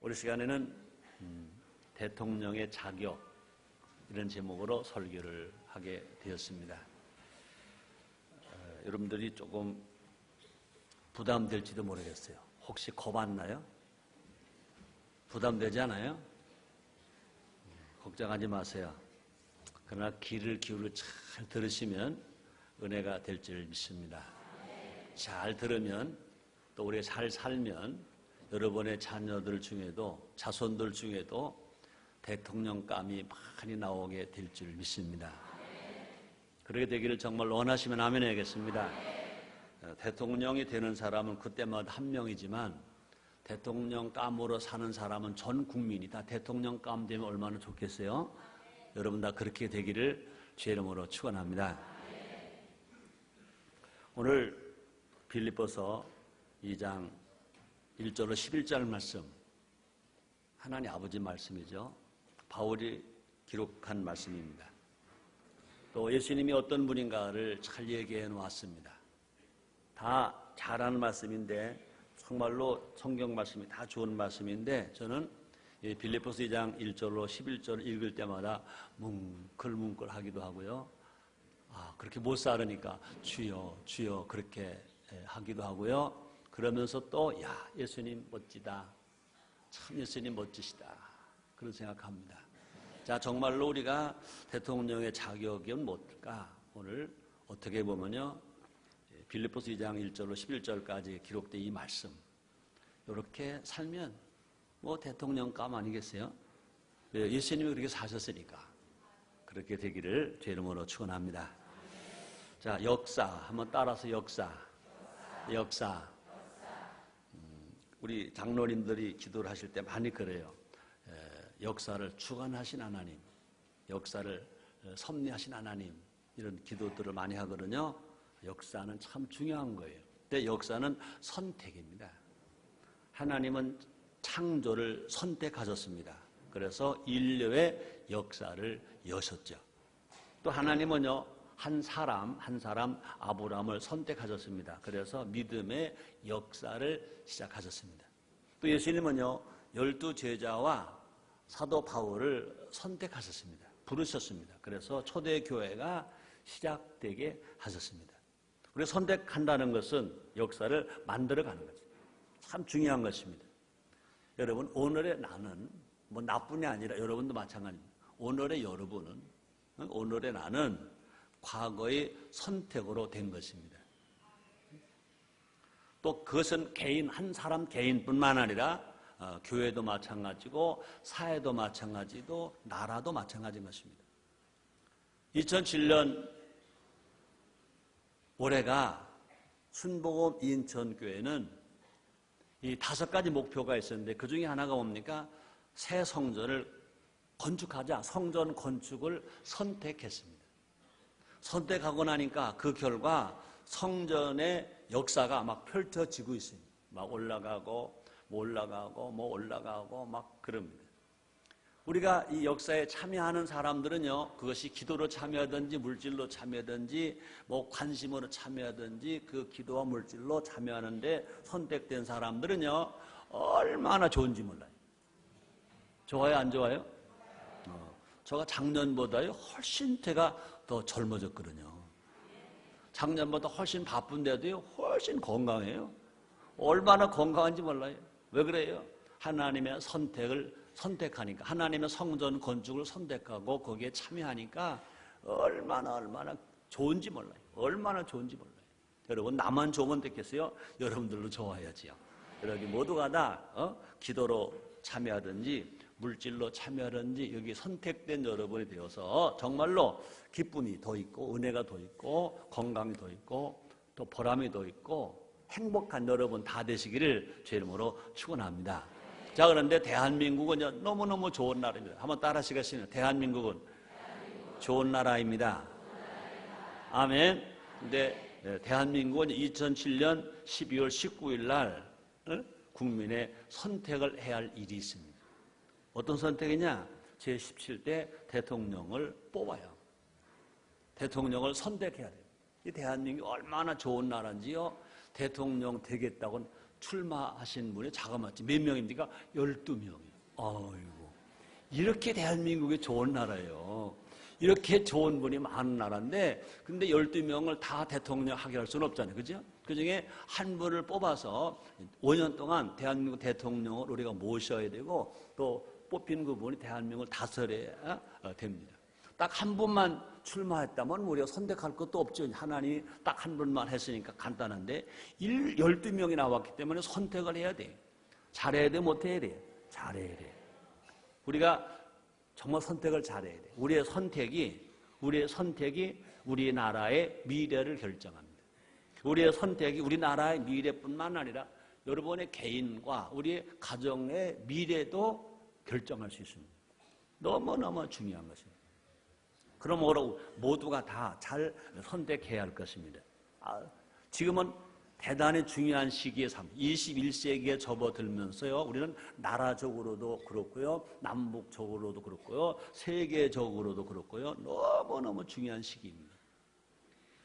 우리 시간에는 대통령의 자격 이런 제목으로 설교를 하게 되었습니다. 여러분들이 조금 부담될지도 모르겠어요. 혹시 겁안나요? 부담되지 않아요? 걱정하지 마세요. 그러나 귀를 기울여 잘 들으시면 은혜가 될 줄 믿습니다. 잘 들으면 또 우리가 잘 살면 여러분의 자녀들 중에도 자손들 중에도 대통령감이 많이 나오게 될 줄 믿습니다. 그렇게 되기를 정말 원하시면 아멘 해야겠습니다. 대통령이 되는 사람은 그때마다 한 명이지만 대통령감으로 사는 사람은 전 국민이 다 대통령감 되면 얼마나 좋겠어요? 여러분 다 그렇게 되기를 주의 이름으로 축원합니다. 오늘 빌립보서 2장 1절로 11절 말씀, 하나님 아버지 말씀이죠. 바울이 기록한 말씀입니다. 또 예수님이 어떤 분인가를 잘 얘기해 놓았습니다. 다 잘하는 말씀인데 정말로 성경 말씀이 다 좋은 말씀인데 저는 빌립보서 2장 1절로 11절을 읽을 때마다 뭉클뭉클 하기도 하고요. 그렇게 못 살으니까 주여 주여 그렇게 하기도 하고요. 그러면서 또 예수님 멋지다. 참 예수님 멋지시다. 그런 생각합니다. 자, 정말로 우리가 대통령의 자격이 뭘까? 오늘 어떻게 보면요. 빌립보서 2장 1절로 11절까지 기록된 이 말씀. 이렇게 살면 뭐 대통령감 아니겠어요? 예수님이 그렇게 사셨으니까. 그렇게 되기를 제 이름으로 축원합니다. 자, 역사. 한번 따라서 역사. 우리 장로님들이 기도를 하실 때 많이 그래요. 역사를 주관하신 하나님, 역사를 섭리하신 하나님, 이런 기도들을 많이 하거든요. 역사는 참 중요한 거예요. 근데 역사는 선택입니다. 하나님은 창조를 선택하셨습니다. 그래서 인류의 역사를 여셨죠. 또 하나님은요, 한 사람 아브라함을 선택하셨습니다. 그래서 믿음의 역사를 시작하셨습니다. 또 예수님은요, 12 제자와 사도 바울을 선택하셨습니다. 부르셨습니다. 그래서 초대교회가 시작되게 하셨습니다. 우리가 선택한다는 것은 역사를 만들어가는 거죠. 참 중요한 것입니다. 여러분, 오늘의 나는 뭐 나뿐이 아니라 여러분도 마찬가지입니다. 오늘의 여러분은, 오늘의 나는 과거의 선택으로 된 것입니다. 또 그것은 개인, 한 사람 개인뿐만 아니라 교회도 마찬가지고 사회도 마찬가지고 나라도 마찬가지인 것입니다. 2007년 올해가 순복음 인천교회는 이 5가지 목표가 있었는데 그 중에 하나가 뭡니까? 새 성전을 건축하자. 성전 건축을 선택했습니다. 선택하고 나니까 그 결과 성전의 역사가 막 펼쳐지고 있습니다. 막 올라가고 막 그럽니다. 우리가 이 역사에 참여하는 사람들은요, 그것이 기도로 참여하든지 물질로 참여하든지 뭐 관심으로 참여하든지 그 기도와 물질로 참여하는데 선택된 사람들은요, 얼마나 좋은지 몰라요. 좋아요, 안 좋아요? 제가 작년보다요 훨씬 제가 더 젊어졌거든요. 작년보다 훨씬 바쁜데도요 훨씬 건강해요. 얼마나 건강한지 몰라요. 왜 그래요? 하나님의 선택하니까, 하나님의 성전 건축을 선택하고 거기에 참여하니까 얼마나 좋은지 몰라요. 얼마나 좋은지 몰라요. 여러분, 나만 좋으면 됐겠어요? 여러분들도 좋아야지요. 여러분 모두가 다 기도로 참여하든지 물질로 참여하든지 여기 선택된 여러분이 되어서 정말로 기쁨이 더 있고 은혜가 더 있고 건강이 더 있고 또 보람이 더 있고 행복한 여러분 다 되시기를 제 이름으로 축원합니다. 자, 그런데 대한민국은 너무너무 좋은 나라입니다. 한번 따라 하시겠습니다. 대한민국은 좋은 나라입니다. 아멘. 근데 대한민국은 2007년 12월 19일 날 국민의 선택을 해야 할 일이 있습니다. 어떤 선택이냐? 제17대 대통령을 뽑아요. 대통령을 선택해야 돼요. 이 대한민국이 얼마나 좋은 나라인지요. 대통령 되겠다고는 출마하신 분이 자그마치 몇 명입니까? 12명이에요. 아이고, 이렇게 대한민국이 좋은 나라예요. 이렇게 좋은 분이 많은 나라인데, 근데 12명을 다 대통령 하게 할 수는 없잖아요. 그죠? 그 중에 한 분을 뽑아서 5년 동안 대한민국 대통령을 우리가 모셔야 되고, 또 뽑힌 그분이 대한민국을 다스려야 됩니다. 딱 한 분만 출마했다면 우리가 선택할 것도 없죠. 하나님이 딱 한 분만 했으니까 간단한데, 12명이 나왔기 때문에 선택을 해야 돼요. 잘해야 돼, 못해야 돼? 잘해야 돼. 우리가 정말 선택을 잘해야 돼. 우리의 선택이 우리나라의 미래를 결정합니다. 우리의 선택이 우리나라의 미래뿐만 아니라 여러분의 개인과 우리의 가정의 미래도 결정할 수 있습니다. 너무너무 중요한 것입니다. 그러므로 모두가 다 잘 선택해야 할 것입니다. 지금은 대단히 중요한 시기에 21세기에 접어들면서요, 우리는 나라적으로도 그렇고요, 남북적으로도 그렇고요, 세계적으로도 그렇고요, 너무너무 중요한 시기입니다.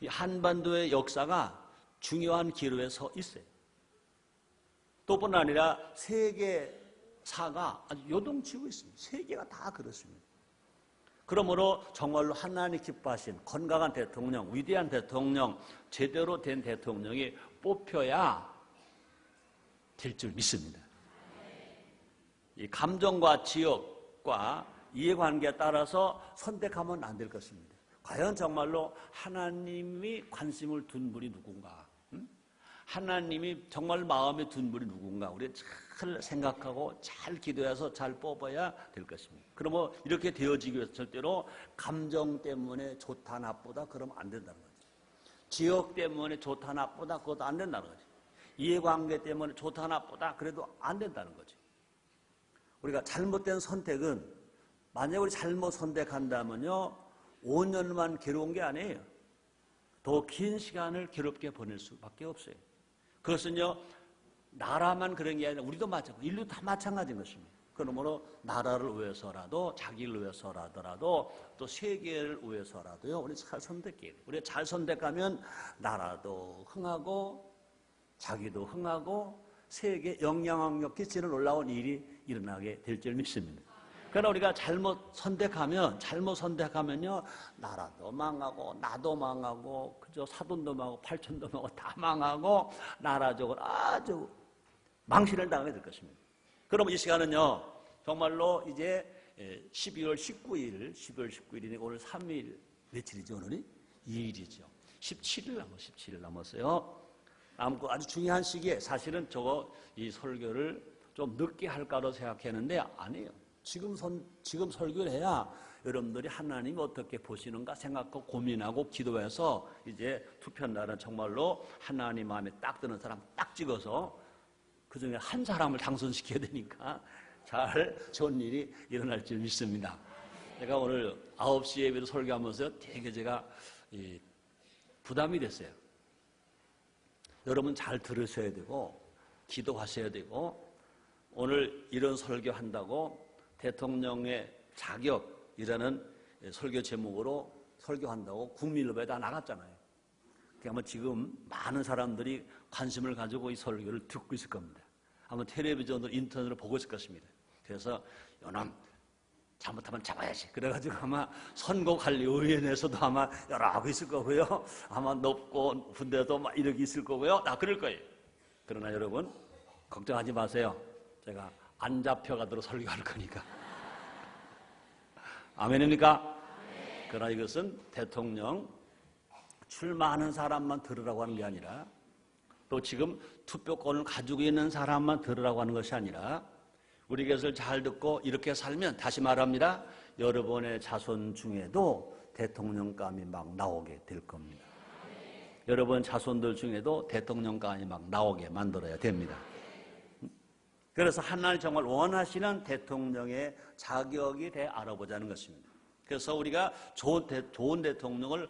이 한반도의 역사가 중요한 기로에 서 있어요. 또뿐 아니라 세계사가 아주 요동치고 있습니다. 세계가 다 그렇습니다. 그러므로 정말로 하나님 기뻐하신 건강한 대통령, 위대한 대통령, 제대로 된 대통령이 뽑혀야 될 줄 믿습니다. 이 감정과 지역과 이해관계에 따라서 선택하면 안 될 것입니다. 과연 정말로 하나님이 관심을 둔 분이 누군가? 하나님이 정말 마음에 둔 분이 누군가? 우리 잘 생각하고 잘 기도해서 잘 뽑아야 될 것입니다. 그러면 이렇게 되어지기 위해서 절대로 감정 때문에 좋다 나쁘다 그러면 안 된다는 거죠. 지역 때문에 좋다 나쁘다 그것도 안 된다는 거죠. 이해관계 때문에 좋다 나쁘다 그래도 안 된다는 거죠. 우리가 잘못된 선택은, 만약에 우리 잘못 선택한다면요, 5년만 괴로운 게 아니에요. 더 긴 시간을 괴롭게 보낼 수밖에 없어요. 그것은요, 나라만 그런 게 아니라 우리도 마찬가지고 인류 다 마찬가지인 것입니다. 그러므로 나라를 위해서라도, 자기를 위해서라도, 또 세계를 위해서라도요, 우리 잘 선택해야 돼요. 우리가 잘 선택하면 나라도 흥하고 자기도 흥하고 세계 영향력 끼치는 놀라운 일이 일어나게 될 줄 믿습니다. 그러나 우리가 잘못 선택하면요, 나라도 망하고, 나도 망하고, 그저 사돈도 망하고, 팔촌도 망하고, 다 망하고, 나라적으로 아주 망신을 당하게 될 것입니다. 그럼 이 시간은요, 정말로 이제 12월 19일이니 오늘 3일, 며칠이죠, 오늘이? 2일이죠. 17일 남았어요. 아주 중요한 시기에 사실은 이 설교를 좀 늦게 할까로 생각했는데 아니에요. 지금 설교를 해야 여러분들이 하나님이 어떻게 보시는가 생각하고 고민하고 기도해서 이제 투표 날은 정말로 하나님 마음에 딱 드는 사람 딱 찍어서 그 중에 한 사람을 당선시켜야 되니까 잘 좋은 일이 일어날 줄 믿습니다. 제가 오늘 9시 예배로 설교하면서 되게 제가 부담이 됐어요. 여러분 잘 들으셔야 되고 기도하셔야 되고, 오늘 이런 설교한다고 대통령의 자격이라는 설교 제목으로 설교한다고 국민일보에 다 나갔잖아요. 아마 지금 많은 사람들이 관심을 가지고 이 설교를 듣고 있을 겁니다. 아마 텔레비전으로 인터넷으로 보고 있을 것입니다. 그래서 요놈 잘못하면 잡아야지. 그래가지고 아마 선거관리위원회에서도 아마 여러 하고 있을 거고요. 아마 높고 군대도 막 이렇게 있을 거고요. 그럴 거예요. 그러나 여러분 걱정하지 마세요. 제가 안 잡혀가도록 설교할 거니까. 아멘입니까? 그러나 이것은 대통령 출마하는 사람만 들으라고 하는 게 아니라, 또 지금 투표권을 가지고 있는 사람만 들으라고 하는 것이 아니라, 우리 것을 잘 듣고 이렇게 살면, 다시 말합니다, 여러분의 자손 중에도 대통령감이 막 나오게 될 겁니다. 여러분 자손들 중에도 대통령감이 막 나오게 만들어야 됩니다. 그래서 하나님 정말 원하시는 대통령의 자격에 대해 알아보자는 것입니다. 그래서 우리가 좋은 대통령을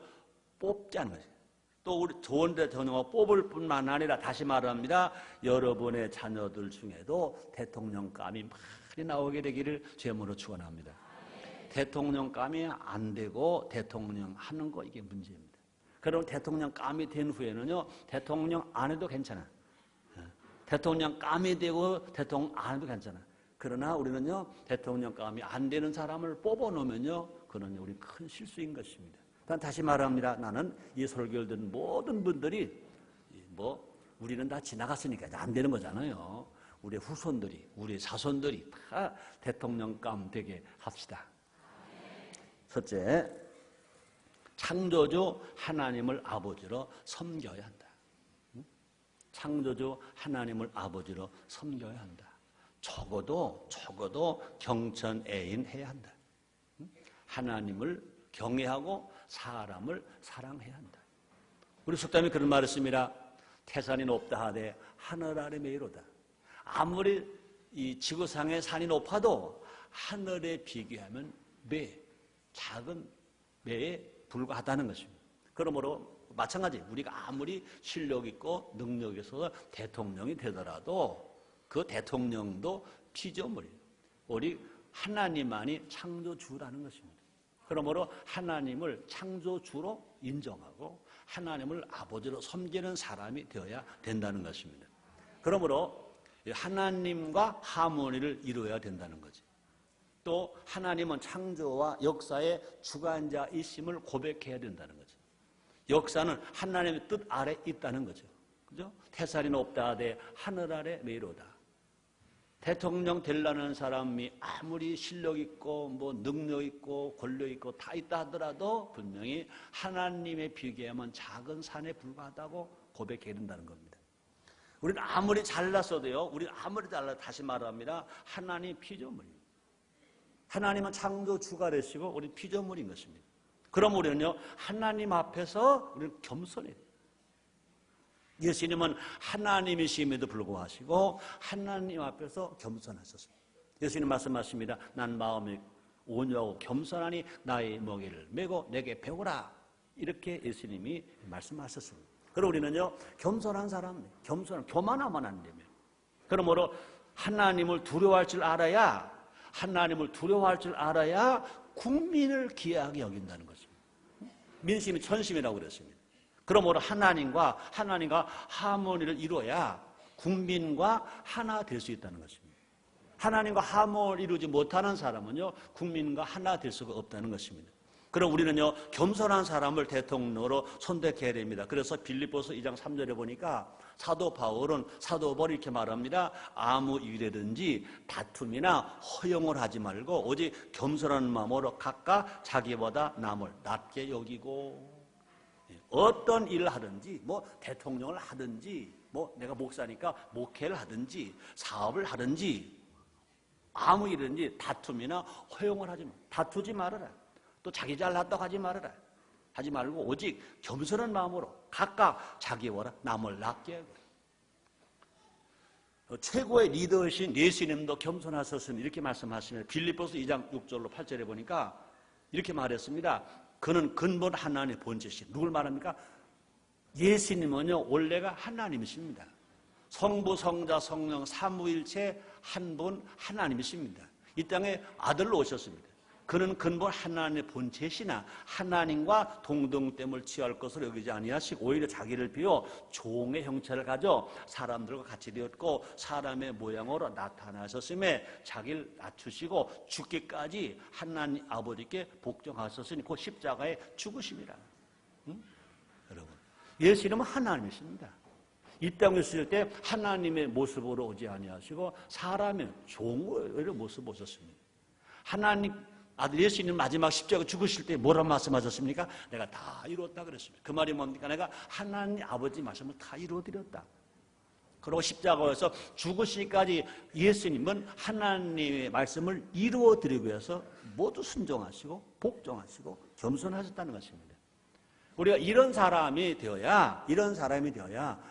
뽑자는 것이에요. 또 우리 좋은 대통령을 뽑을 뿐만 아니라, 다시 말합니다, 여러분의 자녀들 중에도 대통령감이 많이 나오게 되기를 주님으로 축원합니다. 대통령감이 안 되고 대통령 하는 거, 이게 문제입니다. 그럼 대통령감이 된 후에는요, 대통령 안 해도 괜찮아. 대통령감이 되고 대통령 안 해도 괜찮아. 그러나 우리는요, 대통령감이 안 되는 사람을 뽑아놓으면요, 그는 우리 큰 실수인 것입니다. 다시 말합니다. 나는 이 설교를 듣는 모든 분들이 우리는 다 지나갔으니까 안 되는 거잖아요. 우리 후손들이, 우리 자손들이 다 대통령감 되게 합시다. 첫째, 창조주 하나님을 아버지로 섬겨야 한다. 창조주 하나님을 아버지로 섬겨야 한다. 적어도 경천애인해야 한다. 하나님을 경외하고 사람을 사랑해야 한다. 우리 속담에 그런 말을 씁니다. 태산이 높다 하되 하늘 아래 매이로다. 아무리 이 지구상의 산이 높아도 하늘에 비교하면 작은 매에 불과하다는 것입니다. 그러므로 마찬가지 우리가 아무리 실력 있고 능력 있어서 대통령이 되더라도 그 대통령도 피조물이에요. 우리 하나님만이 창조주라는 것입니다. 그러므로 하나님을 창조주로 인정하고 하나님을 아버지로 섬기는 사람이 되어야 된다는 것입니다. 그러므로 하나님과 하모니를 이루어야 된다는 거지. 또 하나님은 창조와 역사의 주관자이심을 고백해야 된다는 거죠. 역사는 하나님의 뜻 아래 있다는 거죠. 그죠? 태산이 높다 하되 하늘 아래 매이로다. 대통령 되려는 사람이 아무리 실력 있고 능력 있고 권력 있고 다 있다 하더라도 분명히 하나님의 비교하면 작은 산에 불과하다고 고백해야 된다는 겁니다. 우리는 아무리 잘났어도요. 우리는 아무리 잘나도 다시 말합니다. 하나님 피조물입니다. 하나님은 창조주가 되시고 우리는 피조물인 것입니다. 그럼 우리는요. 하나님 앞에서 우리는 겸손해야 돼요. 예수님은 하나님이심에도 불구하고 하나님 앞에서 겸손하셨습니다. 예수님 말씀하십니다. 난 마음이 온유하고 겸손하니 나의 멍에를 메고 내게 배우라. 이렇게 예수님이 말씀하셨습니다. 그럼 우리는요. 겸손한 사람, 교만하면 안 되면. 그러므로 하나님을 두려워할 줄 알아야 국민을 귀하게 여긴다는 것입니다. 민심이 천심이라고 그랬습니다. 그러므로 하나님과 하모니를 이루어야 국민과 하나 될 수 있다는 것입니다. 하나님과 하모니를 이루지 못하는 사람은요, 국민과 하나 될 수가 없다는 것입니다. 그럼 우리는요, 겸손한 사람을 대통령으로 선택해야 됩니다. 그래서 빌립보서 2장 3절에 보니까 사도 바울은 이렇게 말합니다. 아무 일이든지 다툼이나 허용을 하지 말고 오직 겸손한 마음으로 각각 자기보다 남을 낮게 여기고 어떤 일을 하든지 대통령을 하든지 내가 목사니까 목회를 하든지 사업을 하든지 아무 일이든지 다툼이나 허용을 하지 말고 다투지 말아라. 또 자기 잘났다고 하지 말아라. 하지 말고 오직 겸손한 마음으로 각각 자기보다 남을 낮게 하고 최고의 리더이신 예수님도 겸손하셨으니 이렇게 말씀하시면 빌립보서 2장 6절로 8절에 보니까 이렇게 말했습니다. 그는 근본 하나님의 본체시. 누굴 말합니까? 예수님은요 원래가 하나님이십니다. 성부, 성자, 성령 삼위일체 한 분 하나님이십니다. 이 땅에 아들로 오셨습니다. 그는 근본 하나님의 본체시나 하나님과 동등됨을 취할 것으로 여기지 아니하시고 오히려 자기를 비워 종의 형체를 가져 사람들과 같이 되었고 사람의 모양으로 나타나셨음에 자기를 낮추시고 죽기까지 하나님 아버지께 복종하셨으니 그 십자가에 죽으심이라. 여러분, 예수님은 하나님이십니다. 이 땅에 있을 때 하나님의 모습으로 오지 아니하시고 사람의 종의 모습을 오셨습니다. 하나님 아들 예수님 마지막 십자가 죽으실 때 뭐라고 말씀하셨습니까? 내가 다 이루었다 그랬습니다. 그 말이 뭡니까? 내가 하나님 아버지 말씀을 다 이루어드렸다. 그리고 십자가에서 죽으시기까지 예수님은 하나님의 말씀을 이루어드리기 위해서 모두 순종하시고 복종하시고 겸손하셨다는 것입니다. 우리가 이런 사람이 되어야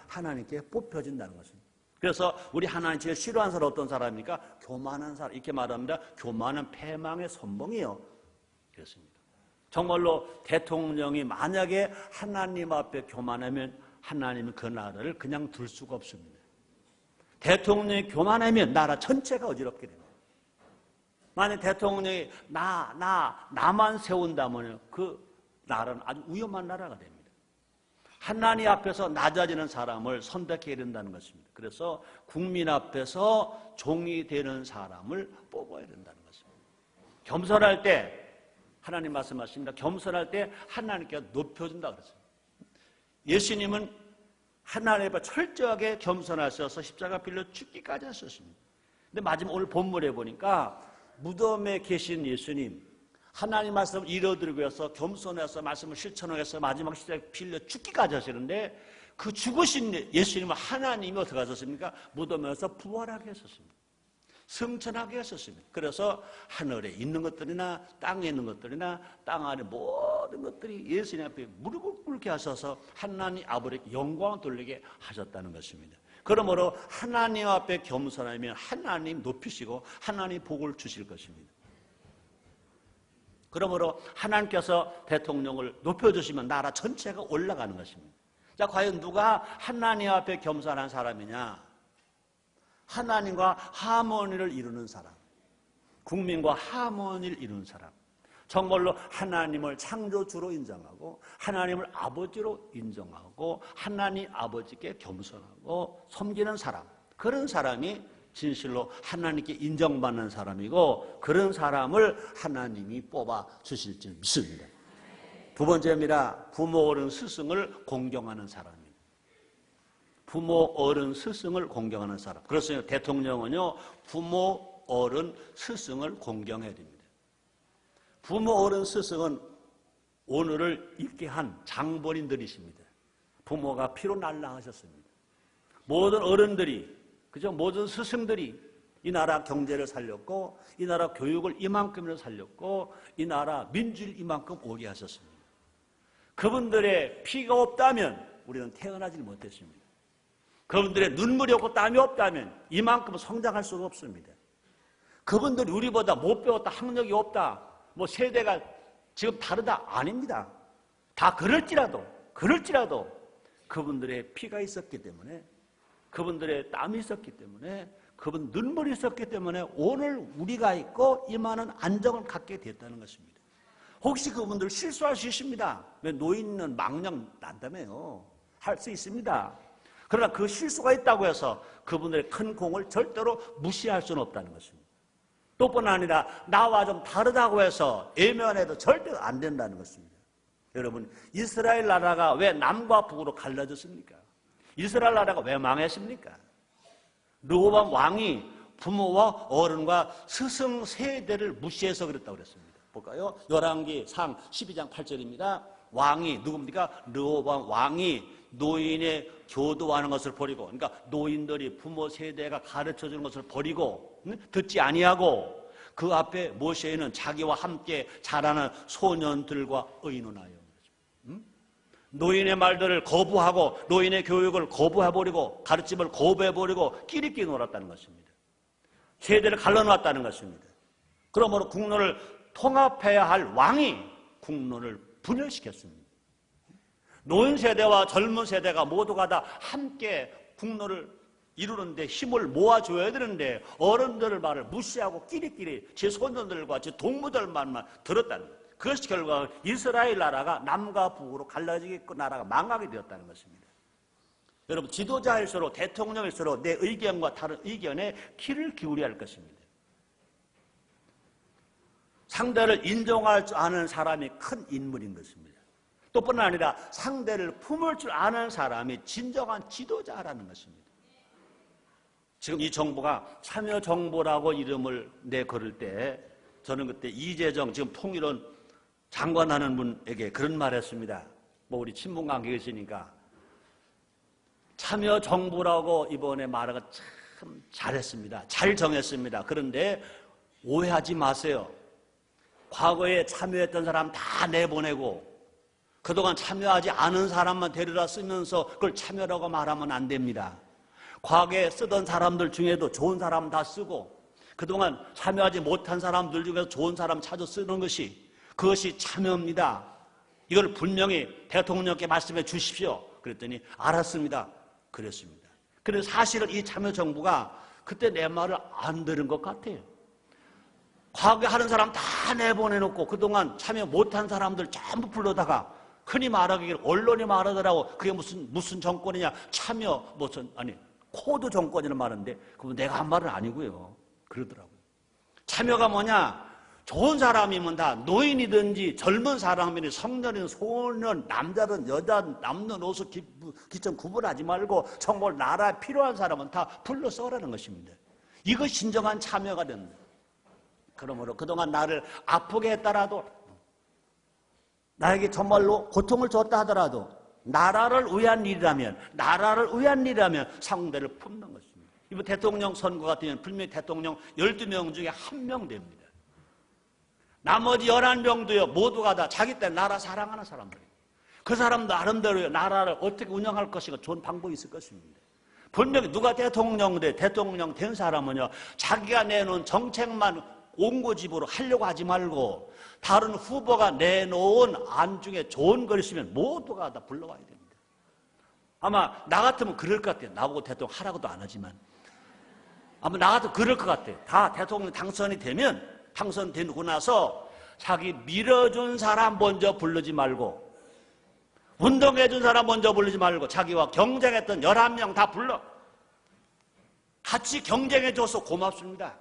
하나님께 뽑혀진다는 것입니다. 그래서 우리 하나님 제일 싫어하는 사람 어떤 사람입니까? 교만한 사람. 이렇게 말합니다. 교만은 패망의 선봉이요. 그렇습니다. 정말로 대통령이 만약에 하나님 앞에 교만하면 하나님은 그 나라를 그냥 둘 수가 없습니다. 대통령이 교만하면 나라 전체가 어지럽게 됩니다. 만약 대통령이 나만 세운다면 그 나라는 아주 위험한 나라가 됩니다. 하나님 앞에서 낮아지는 사람을 선택해야 된다는 것입니다. 그래서 국민 앞에서 종이 되는 사람을 뽑아야 된다는 것입니다. 겸손할 때 하나님 말씀하십니다. 겸손할 때 하나님께 높여준다 그랬어요. 예수님은 하나님 앞에 철저하게 겸손하셔서 십자가 빌려 죽기까지 하셨습니다. 근데 마지막 오늘 본문에 보니까 무덤에 계신 예수님, 하나님 말씀을 이뤄드리기 위해서 겸손해서 말씀을 실천하기 위해서 마지막 십자가 빌려 죽기까지 하시는데 그 죽으신 예수님은 하나님이 어떻게 하셨습니까? 무덤에서 부활하게 하셨습니다. 승천하게 하셨습니다. 그래서 하늘에 있는 것들이나 땅에 있는 것들이나 땅 안에 모든 것들이 예수님 앞에 무릎을 꿇게 하셔서 하나님 아버지께 영광을 돌리게 하셨다는 것입니다. 그러므로 하나님 앞에 겸손하면 하나님 높이시고 하나님 복을 주실 것입니다. 그러므로 하나님께서 대통령을 높여주시면 나라 전체가 올라가는 것입니다. 자, 과연 누가 하나님 앞에 겸손한 사람이냐? 하나님과 하모니를 이루는 사람, 국민과 하모니를 이루는 사람, 정말로 하나님을 창조주로 인정하고 하나님을 아버지로 인정하고 하나님 아버지께 겸손하고 섬기는 사람, 그런 사람이 진실로 하나님께 인정받는 사람이고 그런 사람을 하나님이 뽑아 주실 줄 믿습니다. 두 번째입니다. 부모, 어른, 스승을 공경하는 사람입니다. 부모, 어른, 스승을 공경하는 사람. 그렇습니다. 대통령은요, 부모, 어른, 스승을 공경해야 됩니다. 부모, 어른, 스승은 오늘을 있게 한 장본인들이십니다. 부모가 피로 날라하셨습니다. 모든 어른들이, 그죠? 모든 스승들이 이 나라 경제를 살렸고, 이 나라 교육을 이만큼이나 살렸고, 이 나라 민주를 이만큼 오게 하셨습니다. 그분들의 피가 없다면 우리는 태어나지 못했습니다. 그분들의 눈물이 없고 땀이 없다면 이만큼 성장할 수가 없습니다. 그분들이 우리보다 못 배웠다, 학력이 없다, 뭐 세대가 지금 다르다, 아닙니다. 다 그럴지라도 그분들의 피가 있었기 때문에, 그분들의 땀이 있었기 때문에, 그분 눈물이 있었기 때문에 오늘 우리가 있고 이만한 안정을 갖게 됐다는 것입니다. 혹시 그분들 실수할 수 있습니다. 왜 노인은 망령 난다며요. 할 수 있습니다. 그러나 그 실수가 있다고 해서 그분들의 큰 공을 절대로 무시할 수는 없다는 것입니다. 또뿐 아니라 나와 좀 다르다고 해서 애면해도 절대 안 된다는 것입니다. 여러분, 이스라엘 나라가 왜 남과 북으로 갈라졌습니까? 이스라엘 나라가 왜 망했습니까? 르호보암 왕이 부모와 어른과 스승 세대를 무시해서 그랬다고 그랬습니다. 볼까요? 열왕기상 12장 8절입니다. 왕이 누굽니까? 르호보암 왕이 노인의 교도하는 것을 버리고, 그러니까 노인들이 부모 세대가 가르쳐주는 것을 버리고 듣지 아니하고 그 앞에 모세에는 자기와 함께 자라는 소년들과 의논하여 노인의 말들을 거부하고 노인의 교육을 거부해버리고 가르침을 거부해버리고 끼리끼리 놀았다는 것입니다. 세대를 갈라놓았다는 것입니다. 그러므로 국론을 통합해야 할 왕이 국론을 분열시켰습니다. 노인 세대와 젊은 세대가 모두가 다 함께 국론을 이루는데 힘을 모아줘야 되는데 어른들의 말을 무시하고 끼리끼리 제 소년들과 제 동무들 말만 들었다는 거예요. 그것이 결과 이스라엘 나라가 남과 북으로 갈라지게 나라가 망하게 되었다는 것입니다. 여러분, 지도자일수록 대통령일수록 내 의견과 다른 의견에 귀를 기울여야 할 것입니다. 상대를 인정할 줄 아는 사람이 큰 인물인 것입니다. 또뿐 아니라 상대를 품을 줄 아는 사람이 진정한 지도자라는 것입니다. 지금 이 정부가 참여정부라고 이름을 내걸을 때 저는 그때 이재정 지금 통일원 장관하는 분에게 그런 말 했습니다. 뭐 우리 친분관계 계시니까 참여정부라고 이번에 말하고 참 잘했습니다. 잘 정했습니다. 그런데 오해하지 마세요. 과거에 참여했던 사람 다 내보내고 그동안 참여하지 않은 사람만 데려다 쓰면서 그걸 참여라고 말하면 안 됩니다. 과거에 쓰던 사람들 중에도 좋은 사람 다 쓰고 그동안 참여하지 못한 사람들 중에서 좋은 사람 찾아 쓰는 그것이 참여입니다. 이걸 분명히 대통령께 말씀해 주십시오. 그랬더니 알았습니다. 그랬습니다. 그래서 사실은 이 참여정부가 그때 내 말을 안 들은 것 같아요. 과거에 하는 사람 다 내보내놓고 그동안 참여 못한 사람들 전부 불러다가 흔히 말하기를 언론이 말하더라고. 그게 무슨 정권이냐. 참여 코드 정권이라는 말인데 그건 내가 한 말은 아니고요. 그러더라고요. 참여가 뭐냐. 좋은 사람이면 다 노인이든지 젊은 사람이든 성년이든 소년, 남자든 여자든 남는 옷을 기점 구분하지 말고 정말 나라에 필요한 사람은 다 불러 써라는 것입니다. 이것이 진정한 참여가 된다. 그러므로 그동안 나를 아프게 했더라도 나에게 정말로 고통을 줬다 하더라도 나라를 위한 일이라면 상대를 품는 것입니다. 이번 대통령 선거 같으면 분명히 대통령 12명 중에 1명 됩니다. 나머지 11명도요 모두가 다 자기 때 나라 사랑하는 사람들이에요. 그 사람도 나름대로 나라를 어떻게 운영할 것인가 좋은 방법이 있을 것입니다. 분명히 누가 대통령 된 사람은요 자기가 내놓은 정책만 옹고집으로 하려고 하지 말고 다른 후보가 내놓은 안 중에 좋은 걸 있으면 모두가 다 불러와야 됩니다. 아마 나 같으면 그럴 것 같아요. 나보고 대통령 하라고도 안 하지만 아마 나 같으면 그럴 것 같아요. 다 대통령 당선되고 나서 자기 밀어준 사람 먼저 부르지 말고 운동해준 사람 먼저 부르지 말고 자기와 경쟁했던 11명 다 불러. 같이 경쟁해줘서 고맙습니다.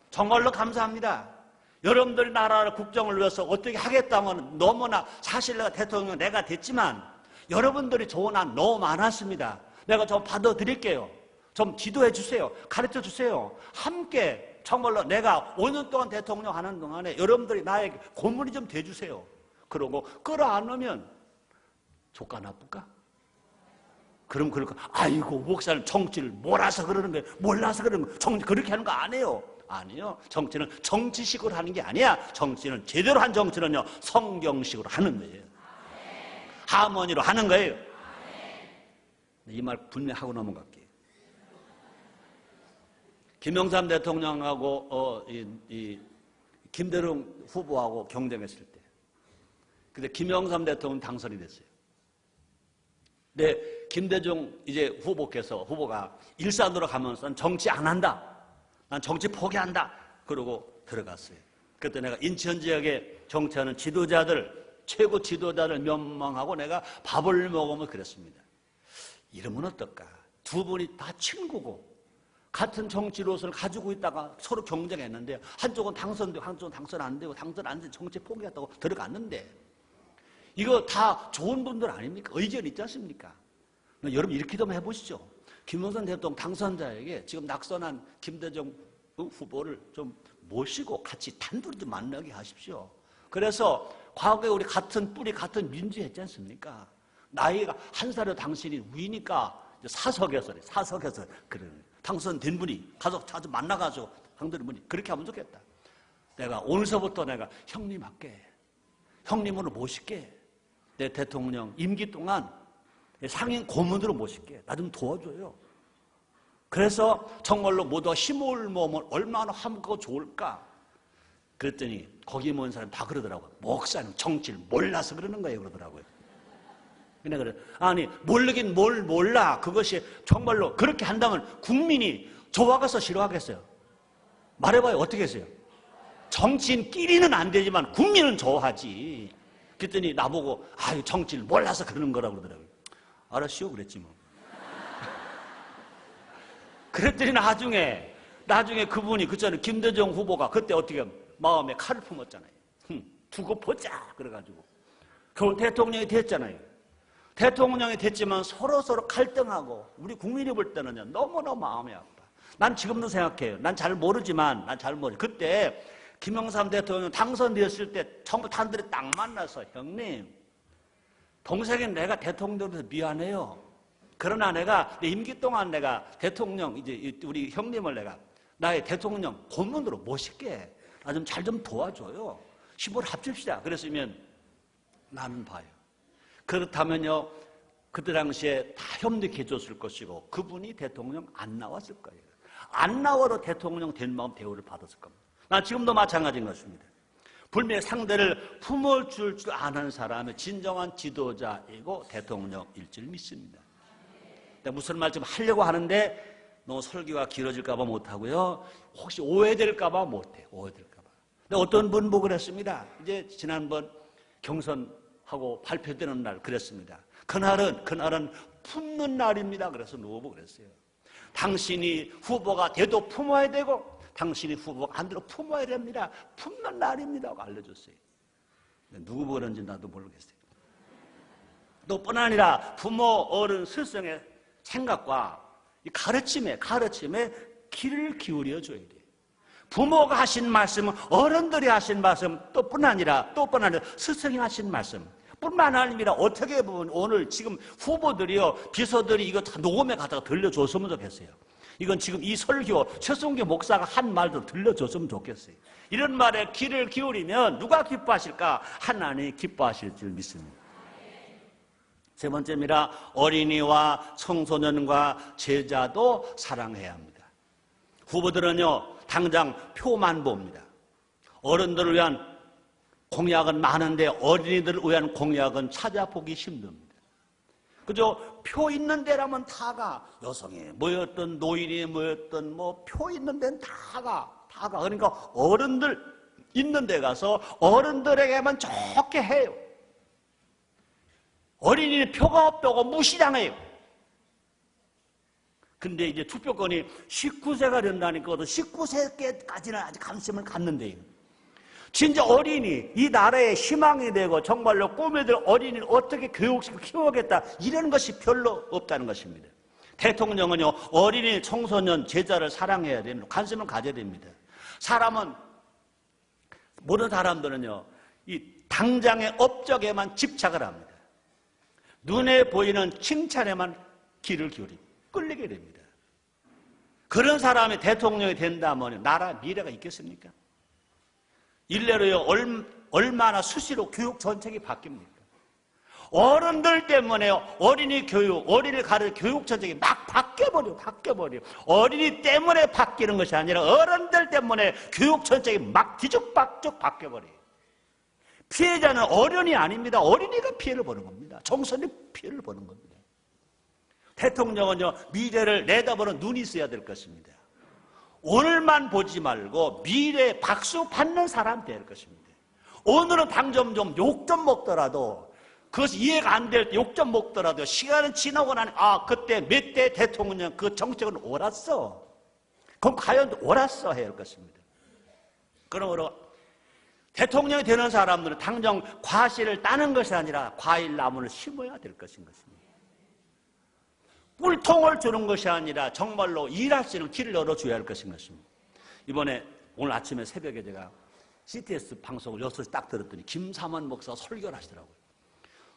정말로 감사합니다. 여러분들이 나라를 국정을 위해서 어떻게 하겠다면 너무나 사실 내가 대통령 내가 됐지만 여러분들이 좋은 안 너무 많았습니다. 내가 좀 받아드릴게요. 좀 지도해 주세요. 가르쳐 주세요. 함께 정말로 내가 5년 동안 대통령 하는 동안에 여러분들이 나에게 고문이 좀 돼주세요. 그러고 끌어안으면 좋까 나쁠까? 그럼 그럴까? 아이고 목사님 정치를 몰라서 그러는 거예요. 몰라서 그러는 거예요. 정치 그렇게 하는 거 아니에요. 아니요. 정치는 정치식으로 하는 게 아니야. 정치는 제대로 한 정치는요 성경식으로 하는 거예요. 하모니로 하는 거예요. 이 말 분명히 하고 넘어갈게요. 김영삼 대통령하고 김대중 후보하고 경쟁했을 때 근데 김영삼 대통령 당선이 됐어요. 근데 김대중 후보가 일산으로 가면서 정치 안 한다. 난 정치 포기한다. 그러고 들어갔어요. 그때 내가 인천 지역에 정치하는 최고 지도자들 면망하고 내가 밥을 먹으면 그랬습니다. 이러면 어떨까? 두 분이 다 친구고 같은 정치 노선을 가지고 있다가 서로 경쟁했는데 한쪽은 당선되고 한쪽은 당선 안 되고 당선 안 된 정치 포기했다고 들어갔는데 이거 다 좋은 분들 아닙니까? 의견 있지 않습니까? 여러분 이렇게 좀 해보시죠. 김영삼 대통령 당선자에게 지금 낙선한 김대중 후보를 좀 모시고 같이 단둘이 좀 만나게 하십시오. 그래서 과거에 우리 같은 뿌리 같은 민주 했지 않습니까? 나이가 한 살이라도 당신이 위니까 사석에서 그러는 당선된 분이 가서 자주 만나가지고 당선된 분이 그렇게 하면 좋겠다. 내가 오늘서부터 내가 형님 할게. 형님으로 모실게. 내 대통령 임기 동안 상임 고문으로 모실게. 나 좀 도와줘요. 그래서 정말로 모두가 힘을 모으면 얼마나 함께 좋을까. 그랬더니 거기 모인 사람 다 그러더라고요. 목사님 정치를 몰라서 그러는 거예요. 그러더라고요. 그래. 아니 모르긴 뭘 몰라. 그것이 정말로 그렇게 한다면 국민이 좋아가서 싫어하겠어요. 말해봐요. 어떻게 했어요? 정치인끼리는 안 되지만 국민은 좋아하지. 그랬더니 나보고 아유 정치를 몰라서 그러는 거라고 그러더라고요. 알았시오 그랬지 뭐. 그랬더니 나중에 그분이 그전에 김대중 후보가 그때 어떻게 마음에 칼을 품었잖아요. 두고 보자 그래가지고 결국 대통령이 됐잖아요. 대통령이 됐지만 서로 갈등하고 우리 국민이 볼 때는요 너무너무 마음이 아파. 난 지금도 생각해요. 난 잘 모르지만 그때 김영삼 대통령 당선되었을 때 정부 단들이 딱 만나서 형님 동생인 내가 대통령으로서 미안해요. 그러나 내가 내 임기 동안 내가 대통령 이제 우리 형님을 내가 나의 대통령 고문으로 모실게. 나 좀 잘 좀 도와줘요. 힘을 합칩시다. 그랬으면 나는 봐요. 그렇다면요 그때 당시에 다 협력해 줬을 것이고 그분이 대통령 안 나왔을 거예요. 안 나와도 대통령 된 마음 대우를 받았을 겁니다. 난 지금도 마찬가지인 것입니다. 분명히 상대를 품어줄 줄 아는 사람이 진정한 지도자이고 대통령일 줄 믿습니다. 무슨 말 좀 하려고 하는데 너무 설교가 길어질까 봐 못하고요. 혹시 오해될까 봐 못해요. 오해될까 봐. 근데 어떤 분 보고 그랬습니다. 이제 지난번 경선 하고 발표되는 날 그랬습니다. 그날은 품는 날입니다. 그래서 누워보고 그랬어요. 당신이 후보가 돼도 품어야 되고 당신이 후보가 안 돼도 품어야 됩니다. 품는 날입니다. 하고 알려줬어요. 누구 보는지 나도 모르겠어요. 또 뿐 아니라 부모, 어른, 스승의 생각과 이 가르침에 귀를 기울여 줘야 돼요. 부모가 하신 말씀, 어른들이 하신 말씀, 또 뿐 아니라 스승이 하신 말씀 뿐만 아니라 어떻게 보면 오늘 지금 후보들이요, 비서들이 이거 다 녹음해 가다가 들려줬으면 좋겠어요. 이건 지금 이 설교 최성교 목사가 한 말도 들려줬으면 좋겠어요. 이런 말에 귀를 기울이면 누가 기뻐하실까? 하나님이 기뻐하실 줄 믿습니다. 세 번째입니다. 어린이와 청소년과 제자도 사랑해야 합니다. 후보들은요, 당장 표만 봅니다. 어른들을 위한 공약은 많은데 어린이들을 위한 공약은 찾아보기 힘듭니다. 그죠? 표 있는 데라면 다 가. 여성이 모였던, 노인이 모였던, 표 있는 데는 다 가. 그러니까 어른들 있는 데 가서 어른들에게만 좋게 해요. 어린이는 표가 없다고 무시당해요. 근데 이제 투표권이 19세가 된다니까 19세까지는 아직 관심을 갖는데요. 진짜 어린이, 이 나라의 희망이 되고 정말로 꿈이 될 어린이를 어떻게 교육시키고 키워야겠다, 이런 것이 별로 없다는 것입니다. 대통령은요, 어린이, 청소년, 제자를 사랑해야 되는 관심을 가져야 됩니다. 모든 사람들은요, 이 당장의 업적에만 집착을 합니다. 눈에 보이는 칭찬에만 귀를 기울이고 끌리게 됩니다. 그런 사람이 대통령이 된다면 나라 미래가 있겠습니까? 일례로요, 얼마나 수시로 교육 정책이 바뀝니까? 어른들 때문에 어린이 교육, 어린이를 가르치는 교육 정책이 막 바뀌어버려. 어린이 때문에 바뀌는 것이 아니라 어른들 때문에 교육 정책이 막 뒤죽박죽 바뀌어버려요. 피해자는 어른이 아닙니다. 어린이가 피해를 보는 겁니다. 청소년이 피해를 보는 겁니다. 대통령은요, 미래를 내다보는 눈이 있어야 될 것입니다. 오늘만 보지 말고 미래에 박수 받는 사람 될 것입니다. 오늘은 당점 좀 욕 좀 먹더라도, 그것이 이해가 안 될 때 욕 좀 먹더라도 시간은 지나고 나니 그때 몇 대 대통령 그 정책은 옳았어. 그럼 과연 옳았어 해야 할 것입니다. 그러므로 대통령이 되는 사람들은 당장 과실을 따는 것이 아니라 과일 나무를 심어야 될 것인 것입니다. 꿀통을 주는 것이 아니라 정말로 일할 수 있는 길을 열어줘야 할 것인 것입니다. 오늘 아침에 새벽에 제가 CTS 방송을 6시 딱 들었더니 김삼환 목사가 설교를 하시더라고요.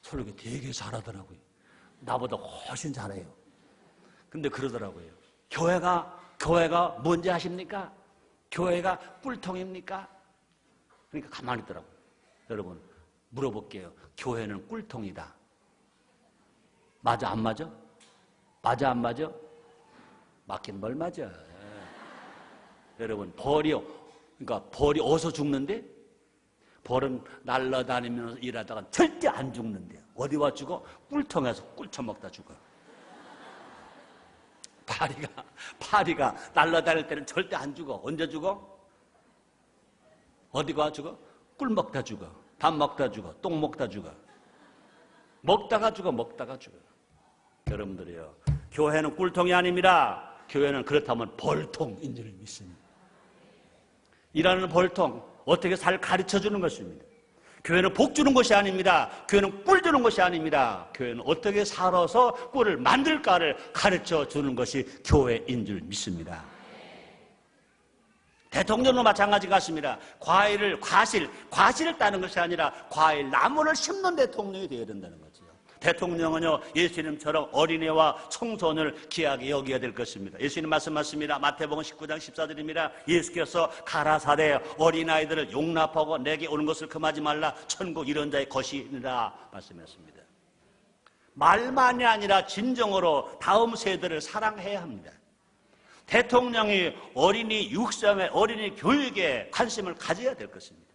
설교 되게 잘하더라고요. 나보다 훨씬 잘해요. 근데 그러더라고요. 교회가 뭔지 아십니까? 교회가 꿀통입니까? 그러니까 가만히 있더라고요. 여러분, 물어볼게요. 교회는 꿀통이다. 맞아, 안 맞아? 맞아, 안 맞아? 맞긴 뭘 맞아. 여러분, 벌이 어디서 죽는데? 벌은 날아다니면서 일하다가 절대 안 죽는데. 어디 와 죽어? 꿀통에서 꿀 처먹다 죽어. 파리가 날아다닐 때는 절대 안 죽어. 언제 죽어? 어디 가 죽어? 꿀 먹다 죽어. 밥 먹다 죽어. 똥 먹다 죽어. 먹다가 죽어. 여러분들이요, 교회는 꿀통이 아닙니다. 교회는 그렇다면 벌통인 줄 믿습니다. 일하는 벌통, 어떻게 살 가르쳐주는 것입니다. 교회는 복 주는 것이 아닙니다. 교회는 꿀 주는 것이 아닙니다. 교회는 어떻게 살아서 꿀을 만들까를 가르쳐주는 것이 교회인 줄 믿습니다. 대통령도 마찬가지 같습니다. 과실을 따는 것이 아니라 과일 나무를 심는 대통령이 되어야 된다는 거죠. 대통령은요, 예수님처럼 어린이와 청소년을 귀하게 여겨야 될 것입니다. 예수님 말씀하십니다. 마태복음 19장 14절입니다. 예수께서 가라사대 어린아이들을 용납하고 내게 오는 것을 금하지 말라. 천국 이런 자의 것이니라 말씀했습니다. 말만이 아니라 진정으로 다음 세대를 사랑해야 합니다. 대통령이 어린이 육성에, 어린이 교육에 관심을 가져야 될 것입니다.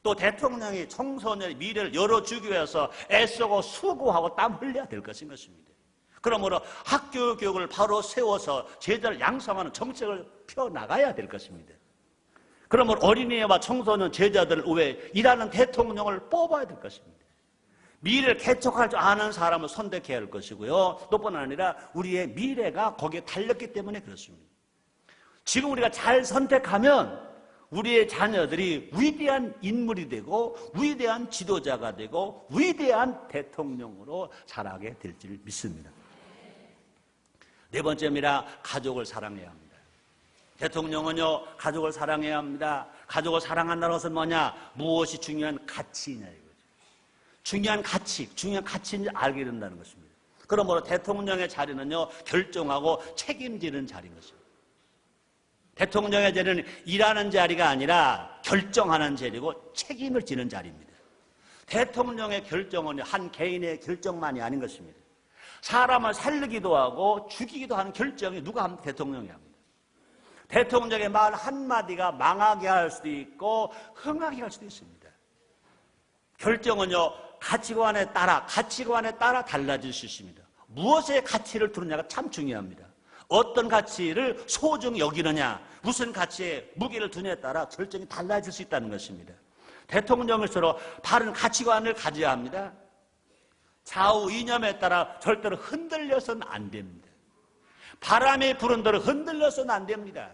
또 대통령이 청소년의 미래를 열어주기 위해서 애쓰고 수고하고 땀 흘려야 될 것입니다. 그러므로 학교 교육을 바로 세워서 제자를 양성하는 정책을 펴나가야 될 것입니다. 그러므로 어린이와 청소년 제자들을 위해 일하는 대통령을 뽑아야 될 것입니다. 미래를 개척할 줄 아는 사람을 선택해야 할 것이고요. 또 뿐 아니라 우리의 미래가 거기에 달렸기 때문에 그렇습니다. 지금 우리가 잘 선택하면 우리의 자녀들이 위대한 인물이 되고 위대한 지도자가 되고 위대한 대통령으로 자라게 될 줄 믿습니다. 네 번째입니다. 가족을 사랑해야 합니다. 대통령은요, 가족을 사랑해야 합니다. 가족을 사랑한다는 것은 뭐냐? 무엇이 중요한 가치이냐 이거죠. 중요한 가치인지 알게 된다는 것입니다. 그러므로 대통령의 자리는요, 결정하고 책임지는 자리인 것입니다. 대통령의 자리는 일하는 자리가 아니라 결정하는 자리고 책임을 지는 자리입니다. 대통령의 결정은 한 개인의 결정만이 아닌 것입니다. 사람을 살리기도 하고 죽이기도 하는 결정이 누가 합니까? 대통령이 합니다. 대통령의 말 한마디가 망하게 할 수도 있고 흥하게 할 수도 있습니다. 결정은요, 가치관에 따라 달라질 수 있습니다. 무엇의 가치를 두느냐가 참 중요합니다. 어떤 가치를 소중히 여기느냐, 무슨 가치에 무게를 두느냐에 따라 결정이 달라질 수 있다는 것입니다. 대통령일수록 바른 가치관을 가져야 합니다. 좌우 이념에 따라 절대로 흔들려서는 안 됩니다. 바람이 부는 대로 흔들려서는 안 됩니다.